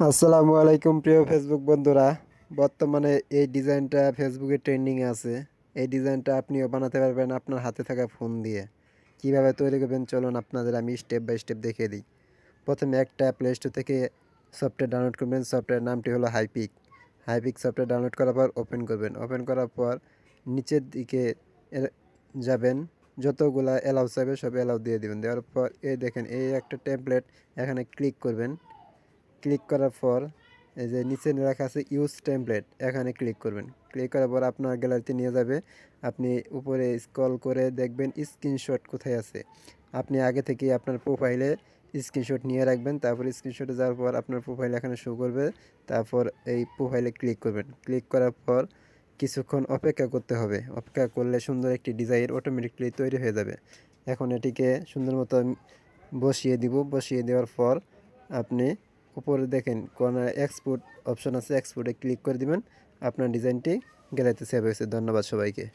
আসসালামু আলাইকুম প্রিয় ফেসবুক বন্ধুরা। বর্তমানে এই ডিজাইনটা ফেসবুকে ট্রেন্ডিংয়ে আছে। এই ডিজাইনটা আপনিও বানাতে পারবেন আপনার হাতে থাকা ফোন দিয়ে। কিভাবে তৈরি করবেন চলুন আপনাদের আমি স্টেপ বাই স্টেপ দেখিয়ে দিই। প্রথমে একটা প্লে স্টোর থেকে সফটওয়্যার ডাউনলোড করবেন। সফটওয়্যার নামটি হলো হাইপিক। হাইপিক সফটওয়্যার ডাউনলোড করার পর ওপেন করবেন। ওপেন করার পর নিচের দিকে যাবেন, যতগুলা অ্যালাউ চাইবে সব অ্যালাউ দিয়ে দিবেন। দেওয়ার পর এই দেখেন এই একটা টেমপ্লেট, এখানে ক্লিক করবেন। ক্লিক করার পর এই যে নিচে লেখা আছে ইউজ টেমপ্লেট, এখানে ক্লিক করবেন। ক্লিক করার পর আপনার গ্যালারিতে নিয়ে যাবে। আপনি উপরে স্ক্রল করে দেখবেন স্ক্রিনশট কোথায় আছে। আপনি আগে থেকেই আপনার প্রোফাইলে স্ক্রিনশট নিয়ে রাখবেন। তারপর স্ক্রিনশটে যাওয়ার পর আপনার প্রোফাইল এখানে শো করবে। তারপর এই প্রোফাইলে ক্লিক করবেন। ক্লিক করার পর কিছুক্ষণ অপেক্ষা করতে হবে। অপেক্ষা করলে সুন্দর একটি ডিজাইন অটোমেটিকলি তৈরি হয়ে যাবে। এখন এটিকে সুন্দর মতো বসিয়ে দিব। বসিয়ে দেওয়ার পর আপনি উপরে দেখেন কর্নারে এক্সপোর্ট অপশন আছে, এক্সপোর্টে ক্লিক করে দিবেন। আপনার ডিজাইনটি গ্যালারিতে সেভ হয়েছে। ধন্যবাদ সবাইকে।